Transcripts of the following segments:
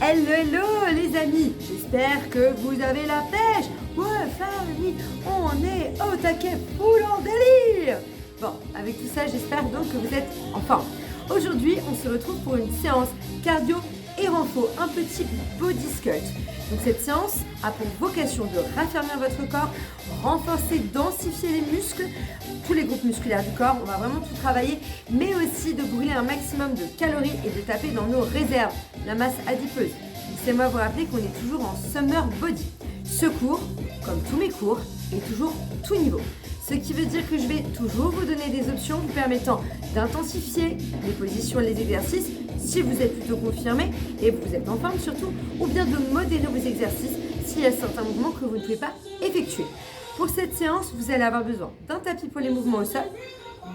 Hello, hello les amis, j'espère que vous avez la pêche. Ouais, famille, on est au taquet full en délire. Bon, avec tout ça, j'espère donc que vous êtes en forme. Aujourd'hui, on se retrouve pour une séance cardio et renfo, un petit body sculpt. Donc cette séance a pour vocation de raffermir votre corps, renforcer, densifier les muscles, tous les groupes musculaires du corps, on va vraiment tout travailler, mais aussi de brûler un maximum de calories et de taper dans nos réserves, la masse adipeuse. Laissez-moi vous rappeler qu'on est toujours en summer body. Ce cours, comme tous mes cours, est toujours tout niveau. Ce qui veut dire que je vais toujours vous donner des options vous permettant d'intensifier les positions et les exercices si vous êtes plutôt confirmé et vous êtes en forme surtout, ou bien de modérer vos exercices s'il y a certains mouvements que vous ne pouvez pas effectuer. Pour cette séance, vous allez avoir besoin d'un tapis pour les mouvements au sol,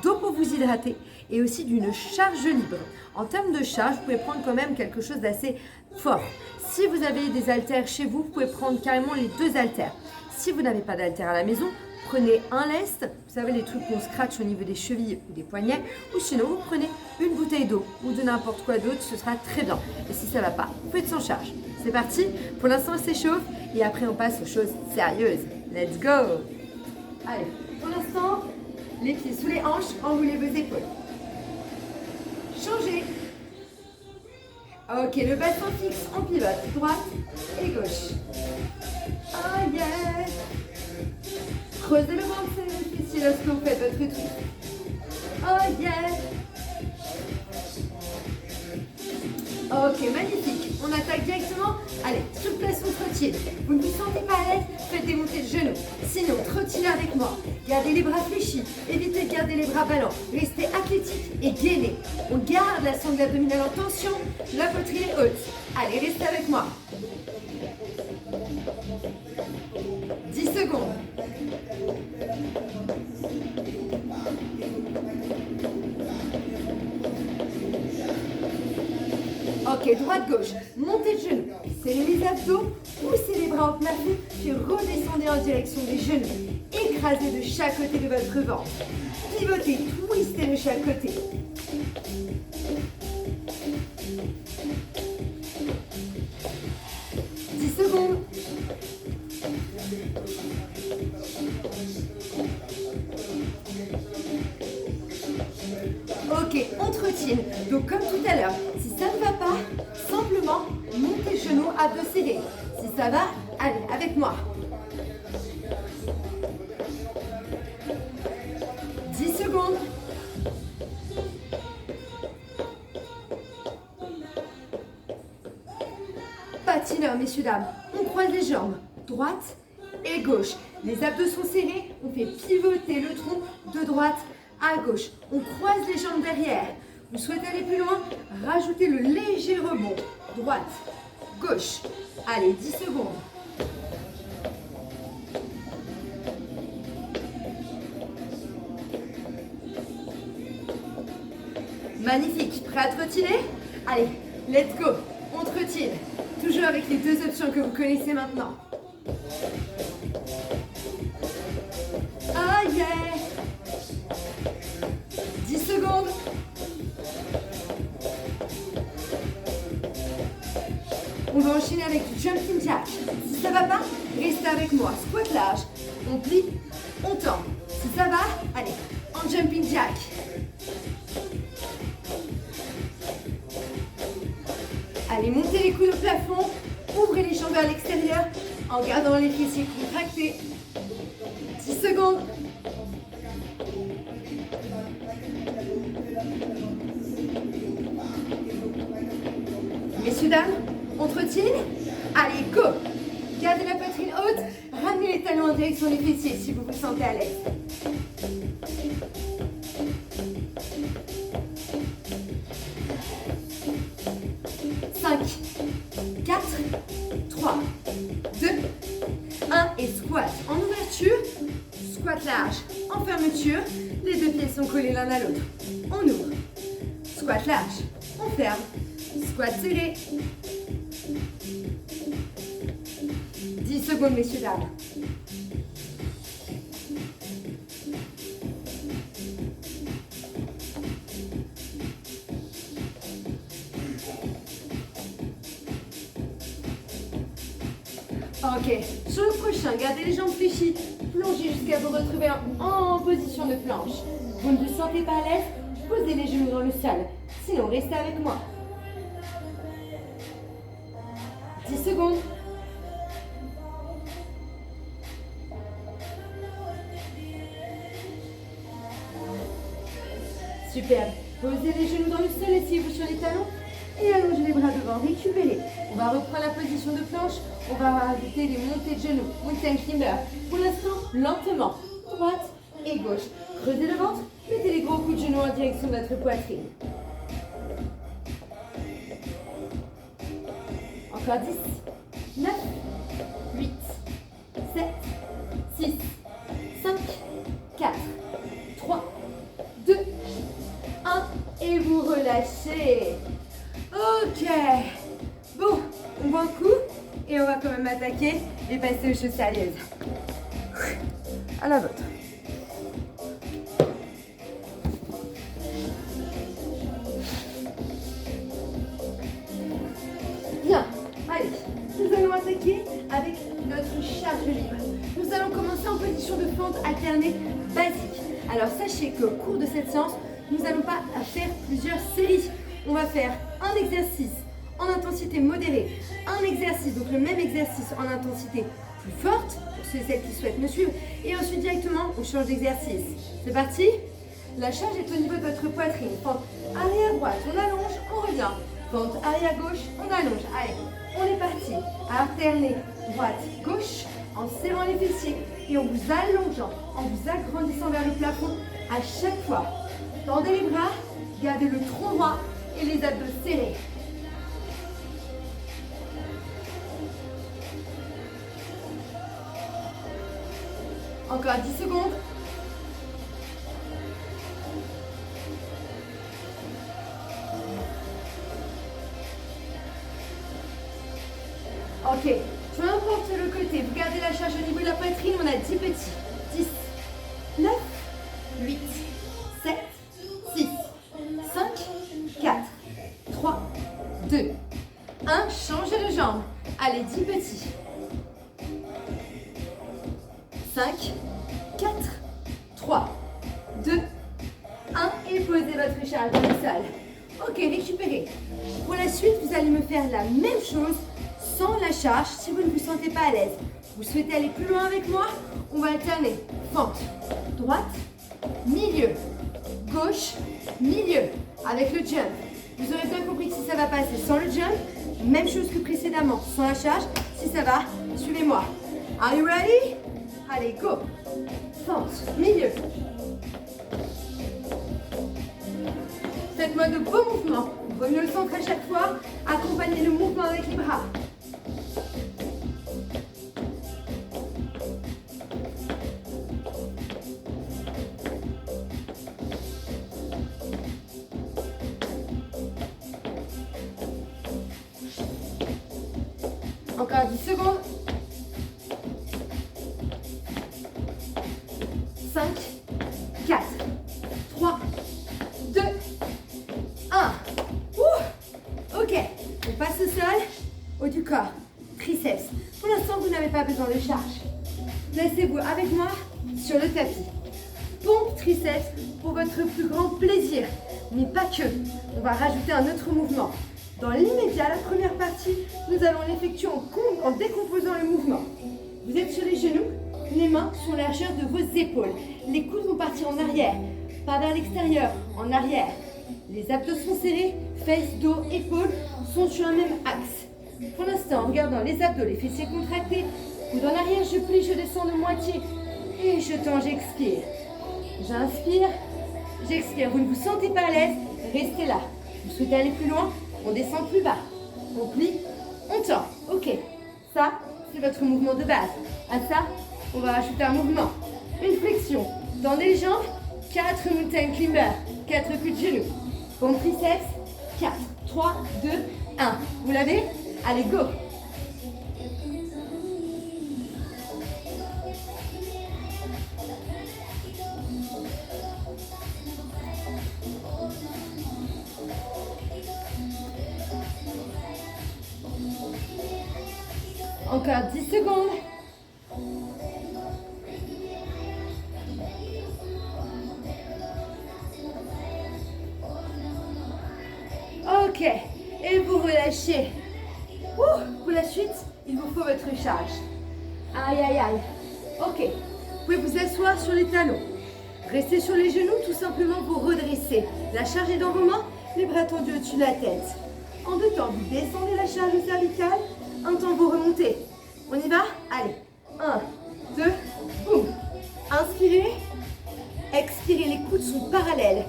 d'eau pour vous hydrater et aussi d'une charge libre. En termes de charge, vous pouvez prendre quand même quelque chose d'assez fort. Si vous avez des haltères chez vous, vous pouvez prendre carrément les 2 haltères. Si vous n'avez pas d'haltères à la maison, prenez un lest, vous savez les trucs qu'on scratch au niveau des chevilles ou des poignets, ou sinon vous prenez une bouteille d'eau ou de n'importe quoi d'autre, ce sera très bien. Et si ça ne va pas, vous faites sans charge. C'est parti, pour l'instant on s'échauffe et après on passe aux choses sérieuses. Let's go! Allez, pour l'instant, les pieds sous les hanches, enroulez vos épaules. Changez. Ok, le bassin fixe en pivote, droite et gauche. Oh yeah! Creusez le ventre, c'est difficile lorsque vous faites votre twist. Oh yeah! Ok, magnifique. On attaque directement. Allez, souplesse ou trottine. Vous ne vous sentez pas à l'aise, faites démonter le genou. Sinon, trottinez avec moi. Gardez les bras fléchis. Évitez de garder les bras ballants. Restez athlétique et gainez. On garde la sangle abdominale en tension. La poitrine est haute. Allez, restez avec moi. 10 secondes. Ok, droite-gauche, montez le genou, serrez les abdos, poussez les bras au plafond, puis redescendez en direction des genoux. Écrasez de chaque côté de votre ventre. Pivotez, twistez de chaque côté. 10 secondes. Ok, on trottine. Donc comme tout à l'heure, si ça ne va pas, simplement montez le genou à dos serrés. Si ça va, allez, avec moi. 10 secondes. Patineur, messieurs, dames. On croise les jambes, droite et gauche. Les abdos sont serrés, on fait pivoter le tronc de droite à gauche. On croise les jambes derrière. Vous souhaitez aller plus loin? Rajoutez le léger rebond. Droite, gauche. Allez, 10 secondes. Magnifique. Prêt à trottiner? Allez, let's go. On trottine. Toujours avec les 2 options que vous connaissez maintenant. Ah yeah! 10 secondes. On va enchaîner avec du jumping jack. Si ça va pas, restez avec moi. Squat large. On plie, on tend. Si ça va, allez, en jumping jack. Allez, montez les coudes au plafond. Ouvrez les jambes vers l'extérieur en gardant les fessiers contractés. 10 secondes. Messieurs, dames, on trottine? Allez, go! Gardez la poitrine haute, ramenez les talons en direction des fessiers si vous vous sentez à l'aise. 5, 4, 3, 2, 1 et squat. En ouverture, squat large. En fermeture, les 2 pieds sont collés l'un à l'autre. On ouvre. Squat large. On ferme. Squat serré. 10 secondes, messieurs, dames. Ok, sur le prochain, gardez les jambes fléchies, plongez jusqu'à vous retrouver en position de planche. Vous ne vous sentez pas à l'aise? Posez les genoux dans le sol, sinon restez avec moi. 10 secondes. Superbe. Posez les genoux dans le sol, essayez-vous sur les talons et allongez les bras devant, récupérez. On va reprendre la position de planche, on va rajouter les montées de genoux, mountain climber. Pour l'instant, lentement, droite et gauche. Creusez le ventre, mettez les gros coups de genoux en direction de votre poitrine. Encore 10, 9, 8, 7, 6, 5, 4, 3, 2, 1 et vous relâchez. Ok. Bon, on voit un coup et on va quand même attaquer et passer aux choses sérieuses. À la vôtre. Bien, allez, nous allons attaquer avec notre charge libre. Nous allons commencer en position de fente alternée basique. Alors sachez qu'au cours de cette séance, nous n'allons pas faire plusieurs séries. On va faire un exercice en intensité modérée, un exercice, donc le même exercice en intensité plus forte, pour ceux et celles qui souhaitent me suivre, et ensuite directement on change d'exercice. C'est parti? La charge est au niveau de votre poitrine. Fente arrière droite, on allonge, on revient. Fente arrière gauche, on allonge. Allez, on est parti. Alterner droite, gauche, en serrant les fessiers et en vous allongeant, en vous agrandissant vers le plafond à chaque fois. Tendez les bras, gardez le tronc droit et les abdos serrés. Encore 10 secondes. Ok, peu importe le côté, vous gardez la charge au niveau de la poitrine, on a 10 petits. 10, 9, 8, 7, 6, 5, 4, 3, 2, 1. Changez de jambe. Allez, 10 petits. 5, 4, 3, 2, 1. Et posez votre charge dans le sol. Ok, récupérez. Pour la suite, vous allez me faire la même chose sans la charge si vous ne vous sentez pas à l'aise. Vous souhaitez aller plus loin avec moi? On va alterner. Fente, droite, milieu, gauche, milieu. Avec le jump. Vous aurez bien compris que si ça va passer sans le jump, même chose que précédemment, sans la charge. Si ça va, suivez-moi. Are you ready? Allez, go. Fente, milieu. Faites-moi de beaux mouvements. Revenez le centre à chaque fois. Accompagnez le mouvement avec les bras. Encore 10 secondes. 5, 4, 3, 2, 1. Ok, on passe au sol, haut du corps, triceps. Pour l'instant, vous n'avez pas besoin de charge. Placez-vous avec moi sur le tapis. Pompe triceps pour votre plus grand plaisir, mais pas que. On va rajouter un autre mouvement. Dans l'immédiat, la première partie, nous allons l'effectuer en décomposant le mouvement. Vous êtes sur les genoux, les mains sont la largeur de vos épaules. Les coudes vont partir en arrière, pas vers l'extérieur, en arrière. Les abdos sont serrés, fesses, dos, épaules sont sur un même axe. Pour l'instant, en regardant les abdos, les fessiers contractés, coudes en arrière, je plie, je descends de moitié et je tends, j'expire. J'inspire, j'expire. Vous ne vous sentez pas à l'aise, restez là. Vous souhaitez aller plus loin? On descend plus bas. On plie, on tend. Ok, ça, c'est votre mouvement de base. À ça, on va rajouter un mouvement. Une flexion. Tendez les jambes. 4 mountain climber. 4 coups de genoux. Pompe triceps. 4, 3, 2, 1. Vous l'avez? Allez, go! Encore 10 secondes. Ok, et vous relâchez. Pour la suite, il vous faut votre charge. Aïe, aïe, aïe. Ok, vous pouvez vous asseoir sur les talons. Restez sur les genoux, tout simplement vous redresser. La charge est dans vos mains, les bras tendus au-dessus de la tête. En 2 temps, vous descendez la charge cervicale. 1 temps, vous remontez. On y va? Allez. 1, 2, boum. Inspirez. Expirez, les coudes sont parallèles.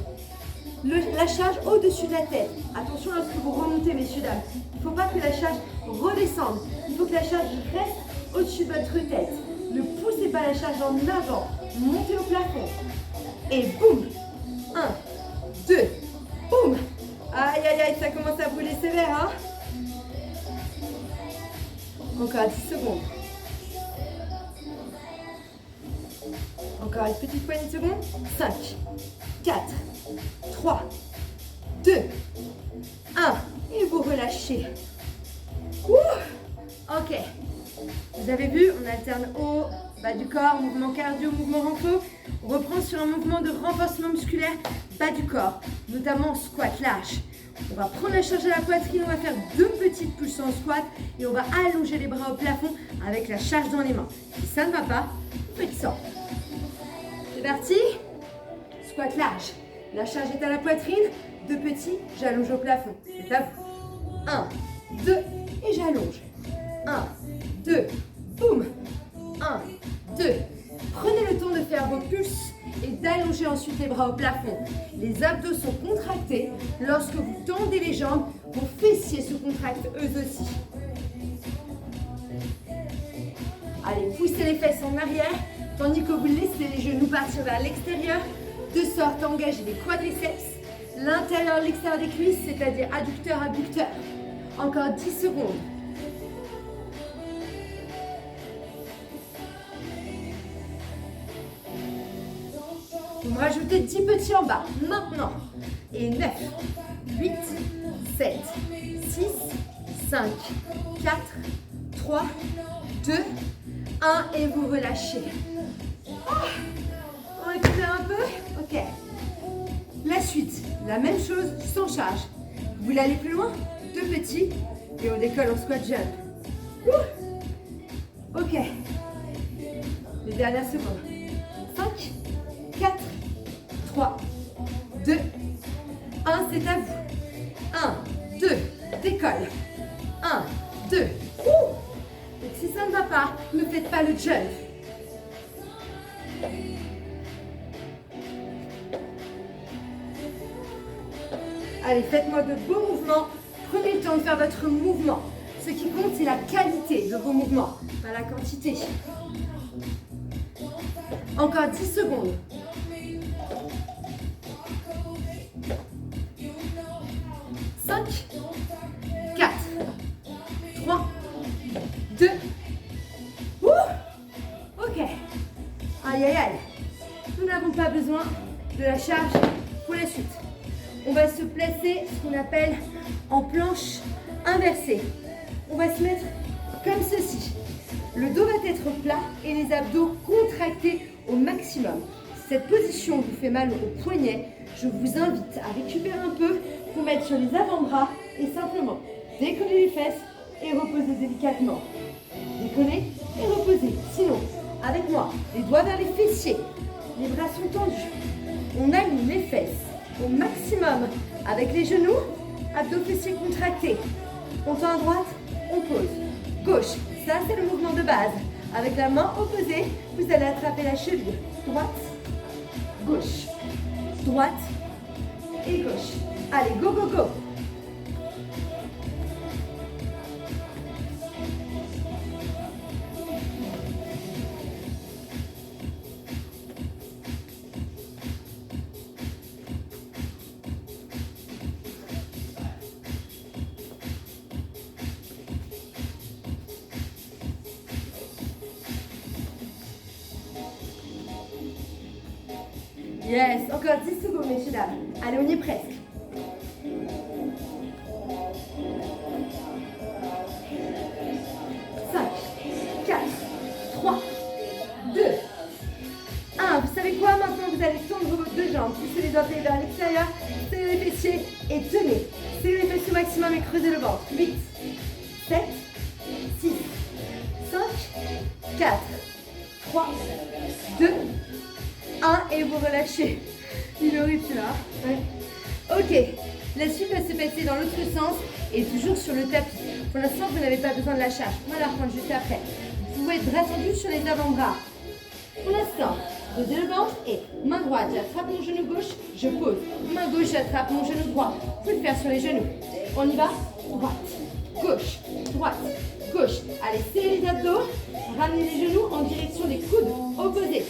La charge au-dessus de la tête. Attention lorsque vous remontez, messieurs, dames. Il ne faut pas que la charge redescende. Il faut que la charge reste au-dessus de votre tête. Ne poussez pas la charge en avant. Montez au plafond. Et boum. 1, 2, boum. Aïe, aïe, aïe, ça commence à brûler sévère, hein? Encore 10 secondes. Encore une petite poignée de secondes. 5, 4, 3, 2, 1. Et vous relâchez. Ok. Vous avez vu, on alterne haut, bas du corps, mouvement cardio, mouvement renfo. On reprend sur un mouvement de renforcement musculaire bas du corps, notamment en squat large. On va prendre la charge à la poitrine, on va faire 2 petites pulsions en squat et on va allonger les bras au plafond avec la charge dans les mains. Si ça ne va pas, faites ça. C'est parti. Squat large. La charge est à la poitrine. 2 petits, j'allonge au plafond. C'est à vous. 1, 2 et j'allonge. 1, 2, boum. 1, 2. Prenez le temps de faire vos pulses et d'allonger ensuite les bras au plafond. Les abdos sont contractés. Lorsque vous tendez les jambes, vos fessiers se contractent eux aussi. Allez, poussez les fesses en arrière, tandis que vous laissez les genoux partir vers l'extérieur, de sorte à engager les quadriceps, l'intérieur et l'extérieur des cuisses, c'est-à-dire adducteur, abducteur. Encore 10 secondes. Vous me rajoutez 10 petits en bas, maintenant. Et 9, 8, 7, 6, 5, 4, 3, 2, 1. Et vous relâchez. On récupère un peu. Ok. La suite, la même chose sans charge. Vous voulez aller plus loin? 2 petits. Et on décolle en squat jump. Ok. Les dernières secondes. 5, 4, 3, 2, 1, c'est à vous. 1, 2, décolle. 1, 2, et si ça ne va pas, ne faites pas le jump. Allez, faites-moi de beaux mouvements. Prenez le temps de faire votre mouvement. Ce qui compte, c'est la qualité de vos mouvements, pas la quantité. Encore 10 secondes. 5, 4, 3, 2. Ok. Aïe, aïe, aïe. Nous n'avons pas besoin de la charge pour la suite. On va se placer ce qu'on appelle en planche inversée. On va se mettre comme ceci. Le dos va être plat et les abdos contractés au maximum. Si cette position vous fait mal au poignet, je vous invite à récupérer un peu, vous mettre sur les avant-bras et simplement décoller les fesses et reposer délicatement. Décoller et reposer. Sinon, avec moi, les doigts vers les fessiers, les bras sont tendus. On aligne les fesses au maximum avec les genoux, abdos fessiers contractés. On tend à droite, on pose. Gauche, ça c'est le mouvement de base. Avec la main opposée, vous allez attraper la cheville. Droite, gauche, droite et gauche. Allez, go, go, go. Yes, encore 10 secondes, messieurs, dames. Allez, on y est presque. 5, les orteils vers l'extérieur. Serrez les fessiers et tenez. Serrez les fessiers au maximum et creusez le ventre. 8, 7, 6, 5, 4, 3, 2, 1 et vous relâchez. Il est horrible celui-là. Ouais. Ok, la suite va se passer dans l'autre sens et toujours sur le tapis. Pour l'instant, vous n'avez pas besoin de la charge. On va la reprendre juste après. Vous pouvez être bras tendus sur les avant-bras. Pour l'instant, posez le ventre et main droite, j'attrape mon genou gauche, je pose. Main gauche, j'attrape mon genou droit. Vous pouvez le faire sur les genoux. On y va. Droite, gauche, droite, gauche. Allez, serrez les abdos. Ramenez les genoux en direction des coudes opposés.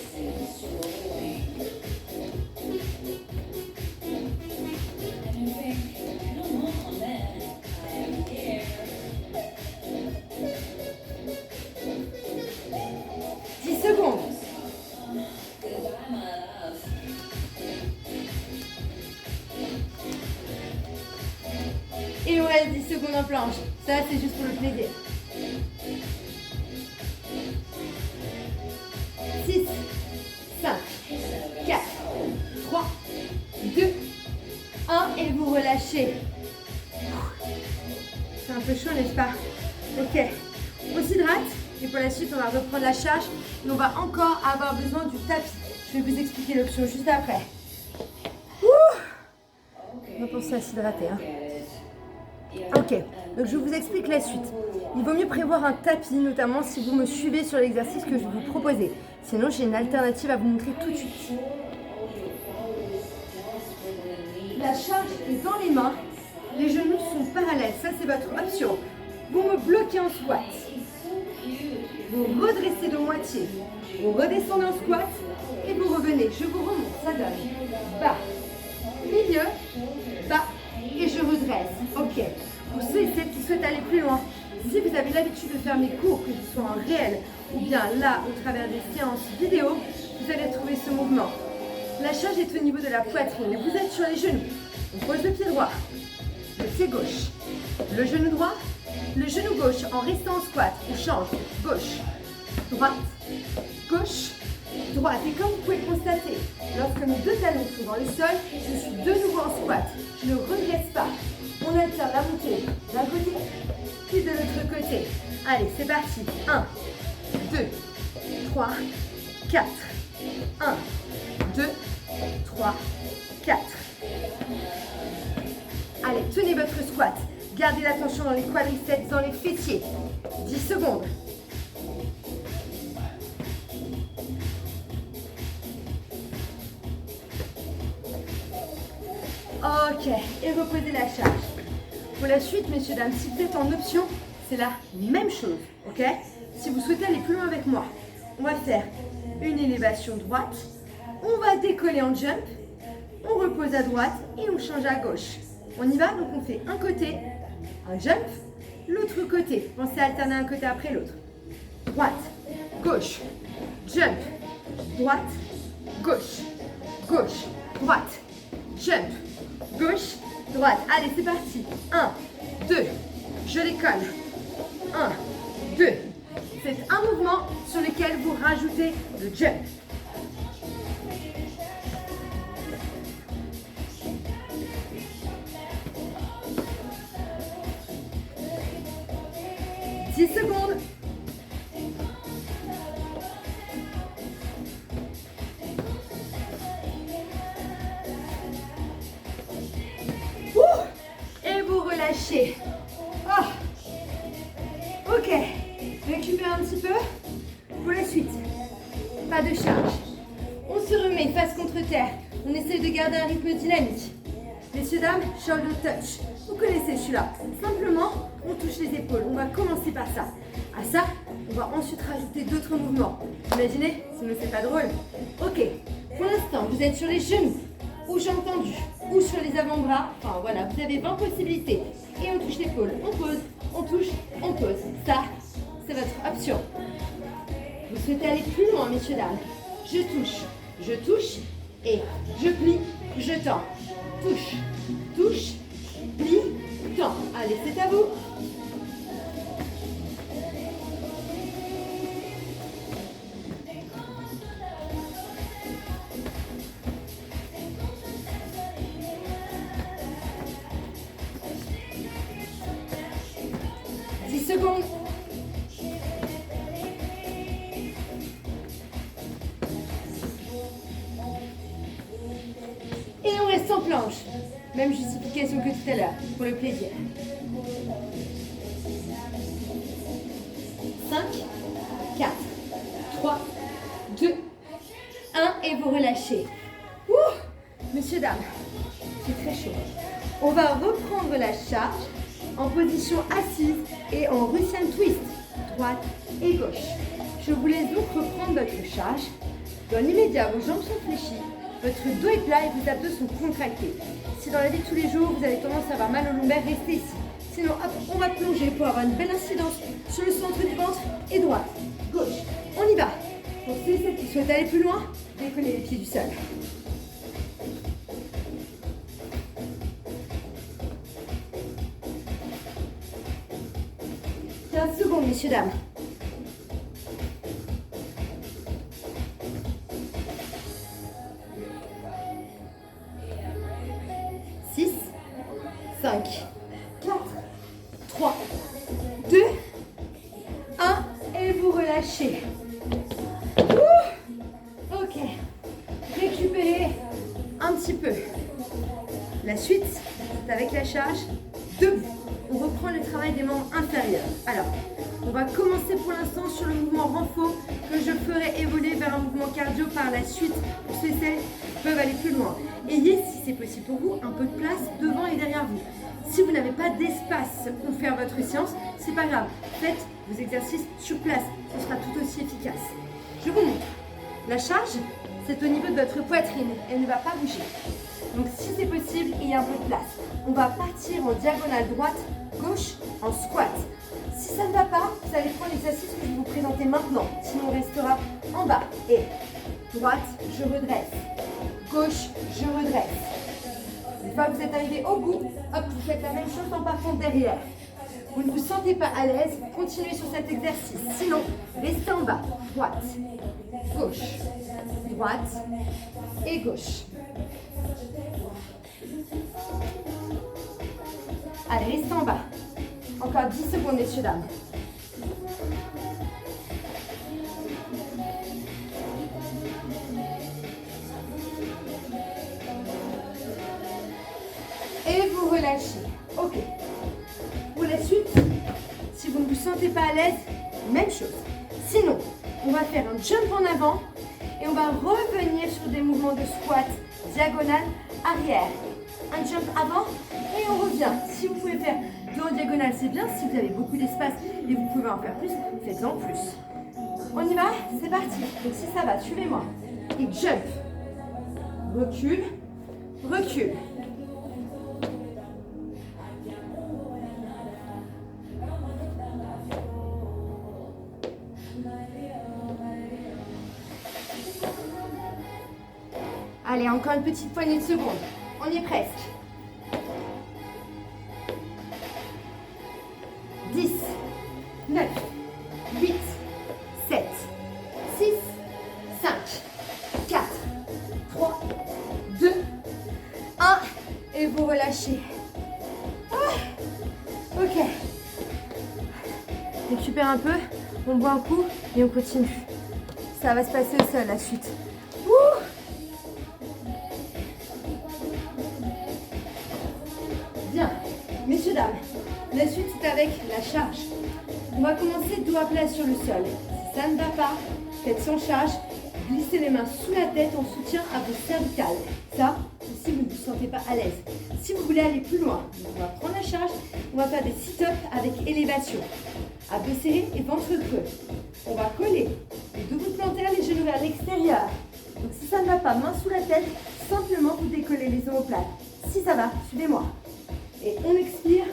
Et on reste 10 secondes en planche. Ça, c'est juste pour le plaisir. 6, 5, 4, 3, 2, 1. Et vous relâchez. C'est un peu chaud, n'est-ce pas? Ok. On s'hydrate. Et pour la suite, on va reprendre la charge. Et on va encore avoir besoin du tapis. Je vais vous expliquer l'option juste après. On va penser à s'hydrater. Hein. Ok, donc je vous explique la suite. Il vaut mieux prévoir un tapis, notamment si vous me suivez sur l'exercice que je vais vous proposer. Sinon, j'ai une alternative à vous montrer tout de suite. La charge est dans les mains, les genoux sont parallèles, ça c'est votre option. Vous me bloquez en squat. Vous redressez de moitié. Vous redescendez en squat et vous revenez. Je vous remonte, ça donne bas, milieu, bas. Et je redresse. Ok. Pour ceux et celles qui souhaitent aller plus loin, si vous avez l'habitude de faire mes cours, que ce soit en réel ou bien là, au travers des séances vidéo, vous allez trouver ce mouvement. La charge est au niveau de la poitrine et vous êtes sur les genoux. On pose le pied droit, le pied gauche, le genou droit, le genou gauche en restant en squat. On change. Gauche, droite, gauche, droite. Et comme vous pouvez le constater, lorsque mes deux talons sont dans le sol, je suis de nouveau en squat. Je ne redresse pas. On alterne la montée d'un côté, puis de l'autre côté. Allez, c'est parti. 1, 2, 3, 4. 1, 2, 3, 4. Allez, tenez votre squat. Gardez la tension dans les quadriceps, dans les fessiers. 10 secondes. Ok, et reposez la charge. Pour la suite, messieurs, dames, si vous êtes en option, c'est la même chose, ok? Si vous souhaitez aller plus loin avec moi, on va faire une élévation droite, on va décoller en jump, on repose à droite et on change à gauche. On y va, donc on fait un côté, un jump, l'autre côté. Pensez à alterner un côté après l'autre. Droite, gauche, jump, droite, gauche, gauche, droite, jump. Gauche, droite. Allez, c'est parti. 1, 2, je décolle. 1, 2. C'est un mouvement sur lequel vous rajoutez le jump. « 10 secondes. Relâchez. Oh. Ok. Récupérez un petit peu. Pour la suite, pas de charge. On se remet face contre terre. On essaie de garder un rythme dynamique. Messieurs, dames, shoulder touch. Vous connaissez celui-là. Simplement, on touche les épaules. On va commencer par ça. À ça, on va ensuite rajouter d'autres mouvements. Imaginez, sinon c'est pas drôle. Ok. Pour l'instant, vous êtes sur les genoux, ou jambes tendues, ou sur les avant-bras. Enfin voilà, vous avez 20 possibilités. Et on touche l'épaule, on pose, on touche, on pose. Ça, c'est votre option. Vous souhaitez aller plus loin, messieurs, dames. Je touche, et je plie, je tends. Touche, touche, plie, tends. Allez, c'est à vous. secondes. Et on reste en planche. Même justification que tout à l'heure, pour le plaisir. 5, 4, 3, 2, 1 et vous relâchez. Ouh, messieurs, dames, c'est très chaud. On va reprendre la charge en position assise et en Russian twist, droite et gauche. Je vous laisse donc reprendre votre charge. Dans l'immédiat, vos jambes sont fléchies, votre dos est plat et vos abdos sont contractés. Si dans la vie de tous les jours, vous avez tendance à avoir mal au lombaire, restez ici. Sinon, hop, on va plonger pour avoir une belle incidence sur le centre du ventre et droite, gauche. On y va. Pour ceux et celles qui souhaitent aller plus loin, décollez les pieds du sol. 15 secondes, messieurs, dames. Six, 5, 4, 3, 2, 1 et vous relâchez. Ok, récupérez un petit peu. La suite, c'est avec la charge debout. On reprend le travail des membres inférieurs. Alors, on va commencer pour l'instant sur le mouvement renfort que je ferai évoluer vers un mouvement cardio par la suite pour ceux et celles qui peuvent aller plus loin. Ayez, si c'est possible pour vous, un peu de place devant et derrière vous. Si vous n'avez pas d'espace pour faire votre séance, c'est pas grave. Faites vos exercices sur place, ce sera tout aussi efficace. Je vous montre. La charge, c'est au niveau de votre poitrine, elle ne va pas bouger. Donc si c'est possible, il y a un peu de place. On va partir en diagonale droite, gauche, en squat. Si ça ne va pas, vous allez prendre l'exercice que je vais vous présenter maintenant. Sinon, on restera en bas. Et droite, je redresse. Gauche, je redresse. Une fois que vous êtes arrivé au bout, hop, vous faites la même chose en partant derrière. Vous ne vous sentez pas à l'aise, continuez sur cet exercice. Sinon, restez en bas. Droite, gauche, droite et gauche. Allez, restez en bas. Encore 10 secondes, messieurs, dames. Et vous relâchez. Ok. Pour la suite, si vous ne vous sentez pas à l'aise, même chose. Sinon, on va faire un jump en avant et on va revenir sur des mouvements de squat diagonale arrière. Un jump avant et on revient. Si vous pouvez faire deux en diagonale, c'est bien. Si vous avez beaucoup d'espace et vous pouvez en faire plus, faites-en plus. On y va? C'est parti. Donc si ça va, suivez-moi. Et jump. Recule. Recule. Allez, encore une petite poignée de secondes. On y est presque. 10, 9, 8, 7, 6, 5, 4, 3, 2, 1. Et vous relâchez. Ok. Récupère un peu. On boit un coup et on continue. Ça va se passer au sol, la suite. Bien, messieurs, dames, la suite c'est avec la charge. On va commencer dos à plat sur le sol. Si ça ne va pas, faites sans charge, glissez les mains sous la tête en soutien à vos cervicales. Ça, c'est si vous ne vous sentez pas à l'aise. Si vous voulez aller plus loin, on va prendre la charge, on va faire des sit-ups avec élévation. Abdos serrés et ventre creux. On va coller les deux bouts plantaires, les genoux vers l'extérieur. Donc si ça ne va pas, main sous la tête, simplement vous décollez les omoplates. Si ça va, suivez-moi. Et on expire,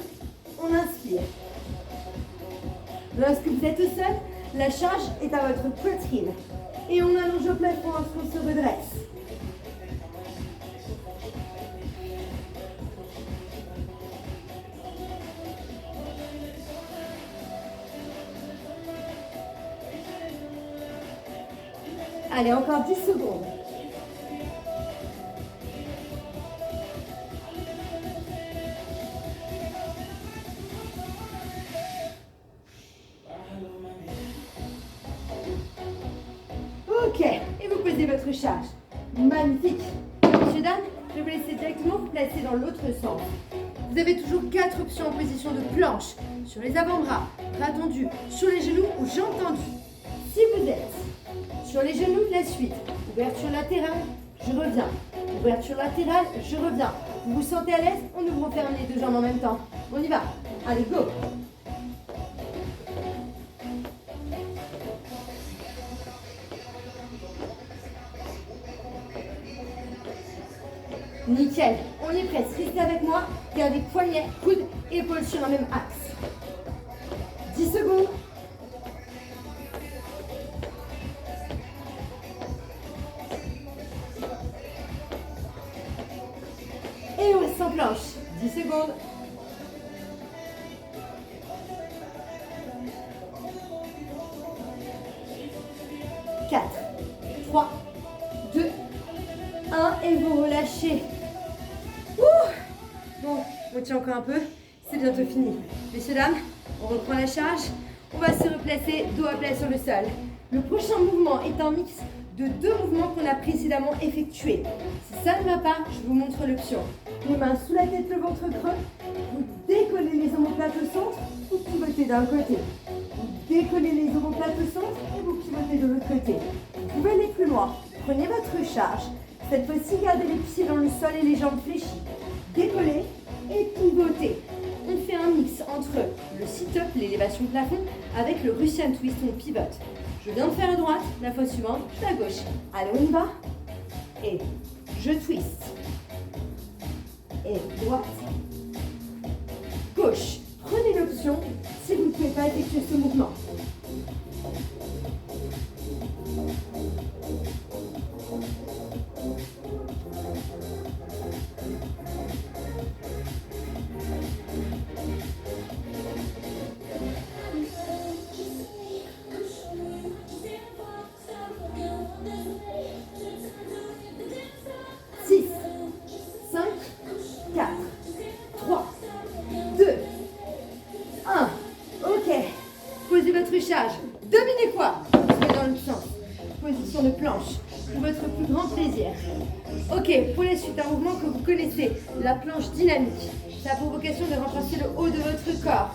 on inspire. Lorsque vous êtes au sol, la charge est à votre poitrine. Et on allonge au plafond lorsqu'on se redresse. Allez, encore 10 secondes. votre charge. Magnifique. Messieurs, dames, je vais vous laisser directement vous placer dans l'autre sens. Vous avez toujours 4 options en position de planche. Sur les avant-bras, bras tendus, sur les genoux ou jambes tendues. Si vous êtes sur les genoux, la suite. Ouverture latérale, je reviens. Ouverture latérale, je reviens. Vous vous sentez à l'aise? On ouvre, on ferme les 2 jambes en même temps. On y va. Allez, go. Nickel, on y est presque. Restez avec moi. Gardez poignets, coudes, épaules sur un même axe. 10 secondes. Et on reste en planche. 10 secondes. 4, 3, 2, 1 et vous relâchez. Bon, on tient encore un peu, c'est bientôt fini. Messieurs, dames, on reprend la charge. On va se replacer dos à plat sur le sol. Le prochain mouvement est un mix de 2 mouvements qu'on a précédemment effectués. Si ça ne va pas, je vous montre l'option. Les mains sous la tête, le ventre creux. Vous décollez les omoplates au centre, vous pivotez d'un côté. Vous décollez les omoplates au centre et vous pivotez de l'autre côté. Vous pouvez aller plus loin. Prenez votre charge. Cette fois-ci, gardez les pieds dans le sol et les jambes fléchies. Décollez et pivotez. On fait un mix entre le sit-up, l'élévation plafond, avec le Russian twist, on pivote. Je viens de faire à droite, la fois suivante, je fais à gauche. Allez, on y va. Et je twist. Et droite. Gauche. Prenez l'option si vous ne pouvez pas effectuer ce mouvement. Charge. Devinez quoi? Vous êtes dans le sens. Position de planche. Pour votre plus grand plaisir. Ok, pour la suite, un mouvement que vous connaissez. La planche dynamique. Ça a pour vocation de renforcer le haut de votre corps.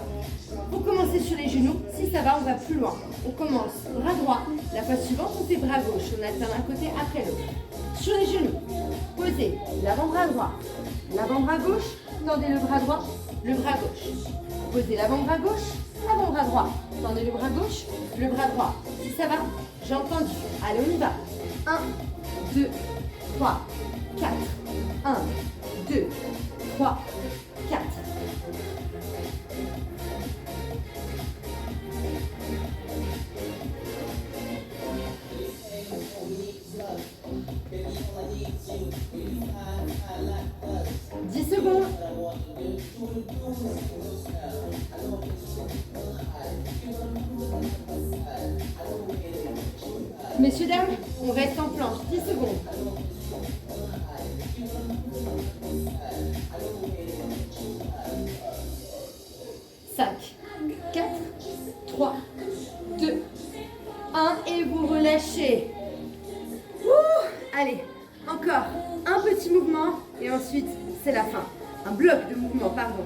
Vous commencez sur les genoux. Si ça va, on va plus loin. On commence bras droit. La fois suivante, on fait bras gauche. On alterne un côté après l'autre. Sur les genoux. Posez l'avant-bras droit. L'avant-bras gauche. Tendez le bras droit. Le bras gauche. Posez l'avant-bras gauche. L'avant-bras droit. Tendez le bras gauche, le bras droit. Si ça va, j'ai entendu. Allez, on y va. 1, 2, 3, 4. 1, 2, 3, 4. Secondes. Messieurs, dames, on reste en planche. 10 secondes. Cinq, 4, 3, 2, 1 et vous relâchez. Allez, encore un petit mouvement et ensuite c'est la fin. Un bloc de mouvement, pardon.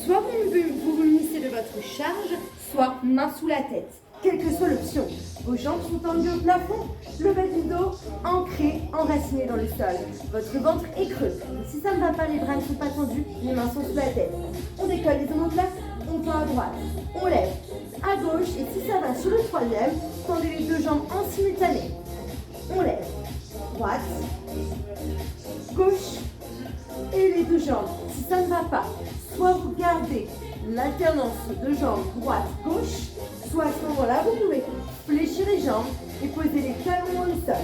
Soit vous vous munissez de votre charge, soit main sous la tête. Quelle que soit l'option. Vos jambes sont tendues au plafond, le bas du dos ancré, enraciné dans le sol. Votre ventre est creux. Et si ça ne va pas, les bras ne sont pas tendus, les mains sont sous la tête. On décolle les omoplates, on tend à droite. On lève à gauche et si ça va sur le troisième, tendez les deux jambes en simultané. On lève. Droite, gauche et les deux jambes. Si ça ne va pas, soit vous gardez l'alternance de jambes droite-gauche, soit à ce moment-là, vous pouvez fléchir les jambes et poser les talons dans le sol.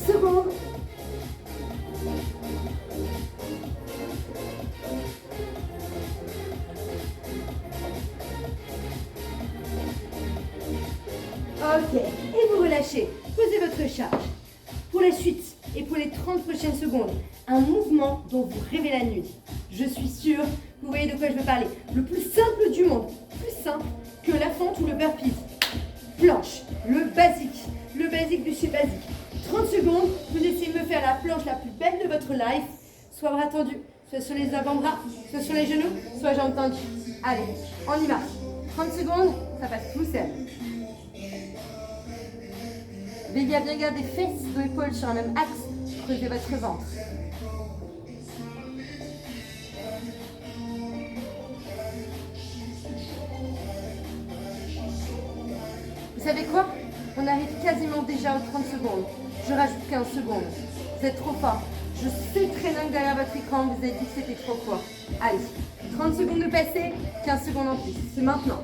Secondes. Ok, et vous relâchez. Posez votre charge. Pour la suite, et pour les 30 prochaines secondes, un mouvement dont vous rêvez la nuit. Je suis sûre que vous voyez de quoi je veux parler. Le plus simple du monde, plus simple que la fente ou le burpees. Planche, le basique du chez basique. 30 secondes, vous essayez de me faire la planche la plus belle de votre life, soit bras tendus, soit sur les avant-bras, soit sur les genoux, soit jambes tendues. Allez, on y va. 30 secondes, ça passe tout seul. Veillez à bien garder fesses ou épaules sur un même axe, creusez votre ventre. Vous savez quoi? On arrive quasiment déjà aux 30 secondes. Je rajoute 15 secondes. Vous êtes trop fort. Je sais très bien que derrière votre écran, vous avez dit que c'était trop court. Allez, 30 secondes de passé, 15 secondes en plus. C'est maintenant.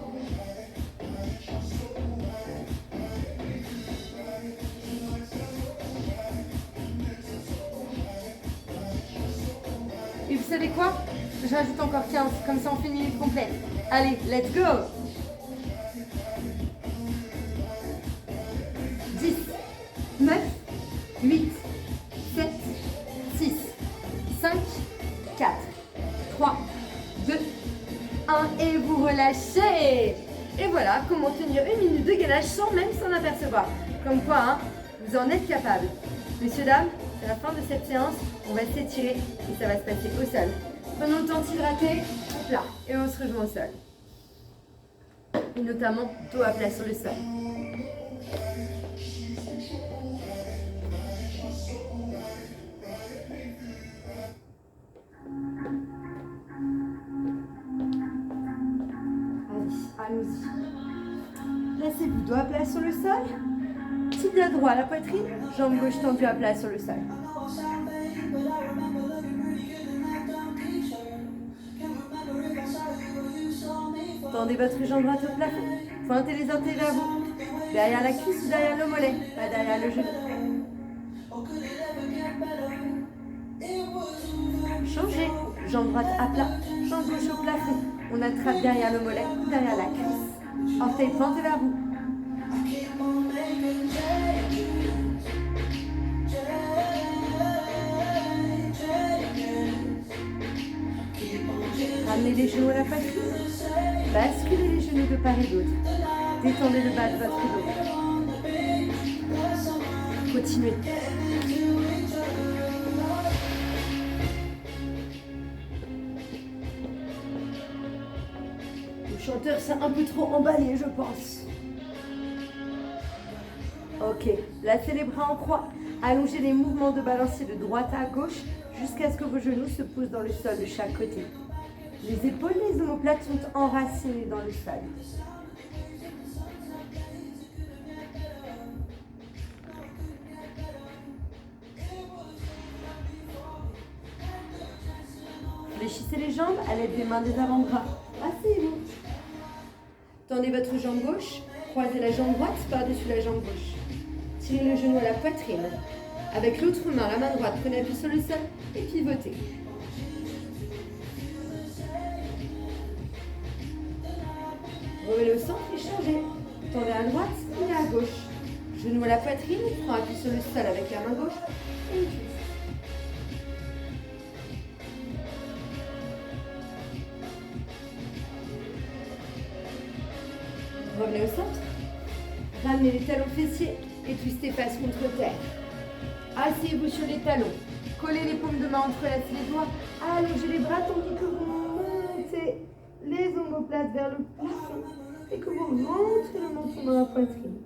Et vous savez quoi? Je rajoute encore 15, comme ça on fait une minute complète. Allez, let's go! 10, 9, 8, 7, 6, 5, 4, 3, 2, 1 et vous relâchez. Et voilà comment tenir une minute de gainage sans même s'en apercevoir. Comme quoi, hein, vous en êtes capable. Messieurs, dames, c'est la fin de cette séance. On va s'étirer et ça va se passer au sol. Prenons le temps de s'hydrater, là, et on se rejoint au sol. Et notamment dos à plat sur le sol. Allons-y. Placez-vous dos à plat sur le sol. Tibia droit à la poitrine. Jambe gauche tendue à plat sur le sol. Tendez votre jambe droite au plafond. Pointez les orteils vers vous. Derrière la cuisse ou derrière le mollet, pas derrière le genou. Changez. Jambe droite à plat. Jambe gauche au plafond. On attrape derrière le mollet, derrière la cuisse. Orteils pointés vers vous. Ramenez les genoux à la poitrine. Basculez les genoux de part et d'autre. Détendez le bas de votre dos. Continuez. Le chanteur s'est un peu trop emballé, je pense. Ok, placez les bras en croix. Allongez les mouvements de balancier de droite à gauche jusqu'à ce que vos genoux se posent dans le sol de chaque côté. Les épaules et les omoplates sont enracinées dans le sol. Fléchissez les jambes à l'aide des mains des avant-bras. Asseyez-vous. Tendez votre jambe gauche, croisez la jambe droite par-dessus la jambe gauche. Tirez le genou à la poitrine. Avec l'autre main, la main droite, prenez appui sur le sol et pivotez. Revenez au centre et changez. Tendez à droite et à gauche. Genou à la poitrine, prends appui sur le sol avec la main gauche et une twist. Revenez au centre. Ramenez les talons fessiers et twistez face contre terre. Asseyez-vous sur les talons. Collez les paumes de main, entrelacez les doigts. Allongez les bras tandis que vous montez les omoplates vers le plafond et que vous rentrez le menton dans la poitrine.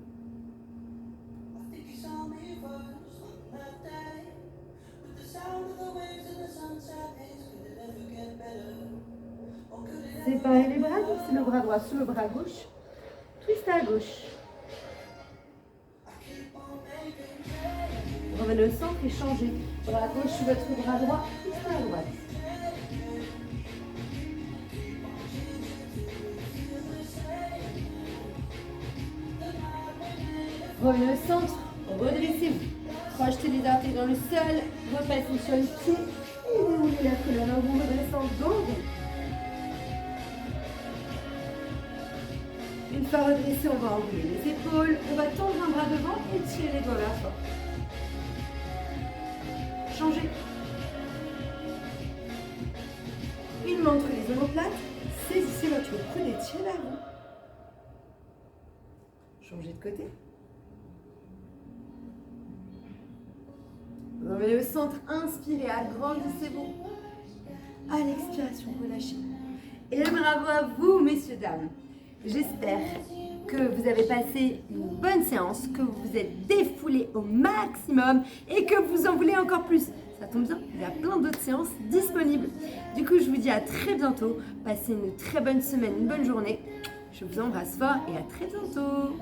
Séparez les bras, c'est le bras droit sous le bras gauche. Twist à gauche. Revenez au centre et changez. Bras gauche sur votre bras droit, twist à droite. Revenez au centre, redressez-vous. Projetez les orteils dans le sol, repassez sur le pied et déroulez la colonne en vous redressant dos rond. Une fois redressé, on va enrouler les épaules, on va tendre un bras devant et tirer les doigts vers soi. Changez. Une main entre les omoplates. Saisissez votre coude et tirez vers vous. Changez de côté. Revenez au centre, inspirez, agrandissez-vous. À l'expiration, relâchez. Et bravo à vous, messieurs, dames. J'espère que vous avez passé une bonne séance, que vous vous êtes défoulés au maximum et que vous en voulez encore plus. Ça tombe bien, il y a plein d'autres séances disponibles. Du coup, je vous dis à très bientôt. Passez une très bonne semaine, une bonne journée. Je vous embrasse fort et à très bientôt.